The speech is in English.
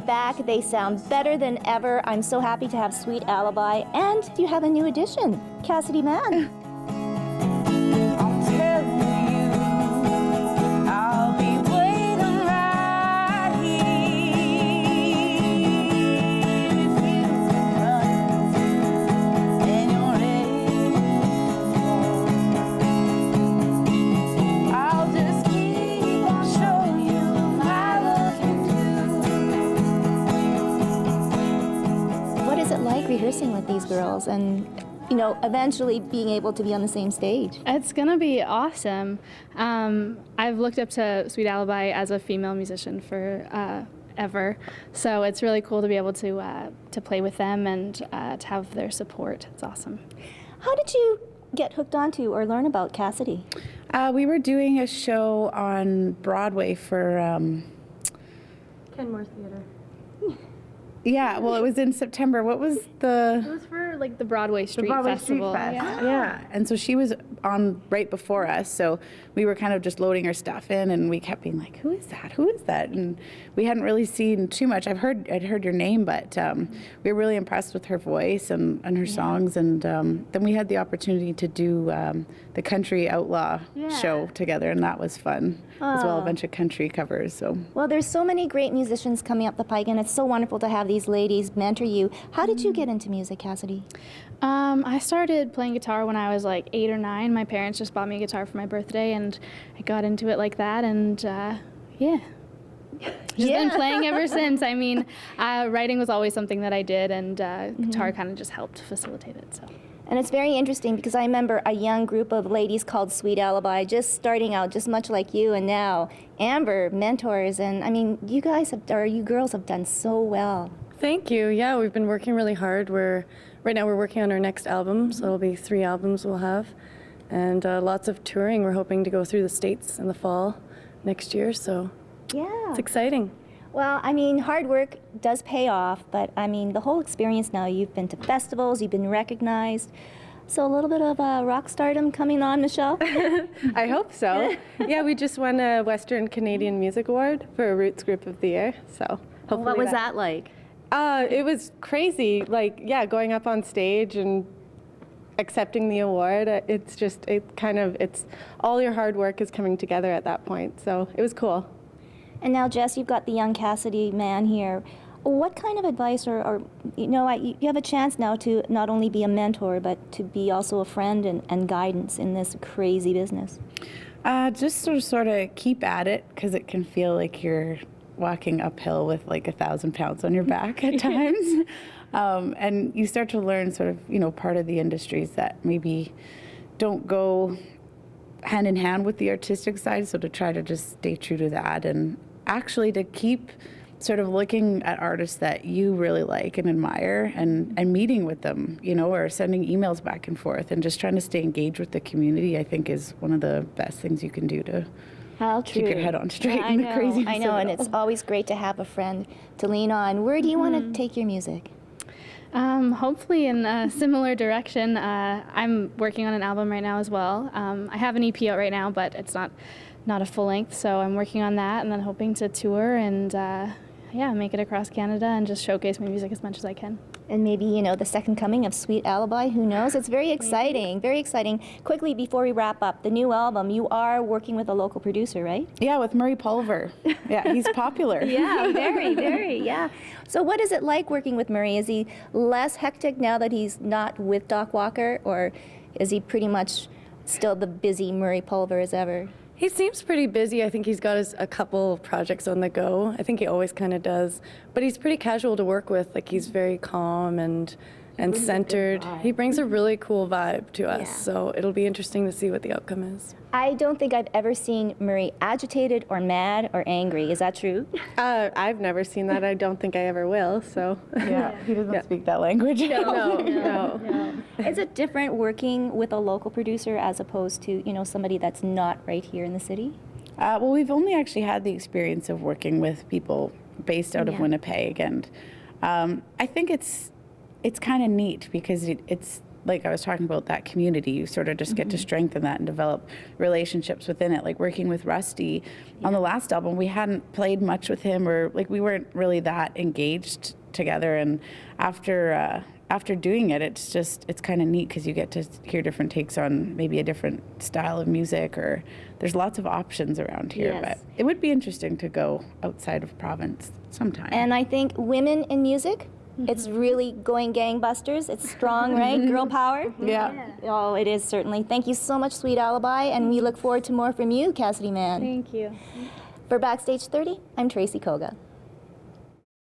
back. They sound better than ever. I'm so happy to have Sweet Alibi, and you have a new addition, Cassidy Mann. Rehearsing with these girls and, you know, eventually being able to be on the same stage. It's gonna be awesome. I've looked up to Sweet Alibi as a female musician for ever, so it's really cool to be able to play with them and to have their support. It's awesome. How did you get hooked onto or learn about Cassidy? We were doing a show on Broadway for Kenmore Theatre. Yeah, well, it was in September. What was the... It was for, like, the Broadway Street Festival. Festival. Yeah, and so she was on right before us, so we were kind of just loading our stuff in, and we kept being like, who is that? Who is that? And we hadn't really seen too much. I'd heard your name, but we were really impressed with her voice and her songs, and then we had the opportunity to do the Country Outlaw show together, and that was fun, as well, a bunch of country covers. So. Well, there's so many great musicians coming up the pike, and it's so wonderful to have these ladies mentor you. How did you get into music, Cassidy? I started playing guitar when I was like 8 or 9. My parents just bought me a guitar for my birthday, and I got into it like that, and yeah. Just been playing ever since. I mean, writing was always something that I did, and guitar kind of just helped facilitate it. So. And it's very interesting because I remember a young group of ladies called Sweet Alibi just starting out, just much like you, and now Amber, mentors, and I mean, you guys have, or you girls have done so well. Thank you. Yeah, we've been working really hard. Right now we're working on our next album, so it'll be 3 albums we'll have, and lots of touring. We're hoping to go through the States in the fall next year, so it's exciting. Well, I mean, hard work does pay off, but I mean, the whole experience now, you've been to festivals, you've been recognized, so a little bit of rock stardom coming on, Michelle? I hope so. Yeah, we just won a Western Canadian Music Award for a Roots Group of the Year, so hopefully What was that like? It was crazy, like, yeah, going up on stage and accepting the award. It's all your hard work is coming together at that point, so it was cool. And now, Jess, you've got the young Cassidy Mann here. What kind of advice, or you know, you have a chance now to not only be a mentor, but to be also a friend and guidance in this crazy business? Just sort of keep at it, because it can feel like you're walking uphill with like 1,000 pounds on your back at times. And you start to learn sort of, you know, part of the industries that maybe don't go hand in hand with the artistic side, so to try to just stay true to that, and actually to keep sort of looking at artists that you really like and admire, and meeting with them, you know, or sending emails back and forth, and just trying to stay engaged with the community, I think is one of the best things you can do to keep your head on straight in the craziness. I know, and it's always great to have a friend to lean on. Where do you want to take your music? Hopefully in a similar direction. I'm working on an album right now as well. I have an EP out right now, but it's not a full length, so I'm working on that, and then hoping to tour and make it across Canada and just showcase my music as much as I can. And maybe, you know, the second coming of Sweet Alibi, who knows? It's very exciting, very exciting. Quickly, before we wrap up, the new album, you are working with a local producer, right? Yeah, with Murray Pulver. Yeah, he's popular. Yeah, very, very, yeah. So what is it like working with Murray? Is he less hectic now that he's not with Doc Walker, or is he pretty much still the busy Murray Pulver as ever? He seems pretty busy. I think he's got a couple projects on the go. I think he always kind of does. But he's pretty casual to work with. Like, he's very calm and centered. He brings a really cool vibe to us, so it'll be interesting to see what the outcome is. I don't think I've ever seen Murray agitated or mad or angry. Is that true? I've never seen that. I don't think I ever will, so. Yeah, he doesn't speak that language. No. Is it different working with a local producer as opposed to, you know, somebody that's not right here in the city? Well, we've only actually had the experience of working with people based out of Winnipeg, and I think it's kind of neat because it's like I was talking about, that community, you sort of just get to strengthen that and develop relationships within it. Like working with Rusty on the last album, we hadn't played much with him, or like we weren't really that engaged together. And after doing it, it's kind of neat because you get to hear different takes on maybe a different style of music, or there's lots of options around here. Yes. But it would be interesting to go outside of province sometime. And I think women in music, it's really going gangbusters. It's strong, right? Girl power. Yeah. Oh, it is certainly. Thank you so much, Sweet Alibi, and we look forward to more from you, Cassidy Mann. Thank you. For Backstage 30, I'm Tracy Koga.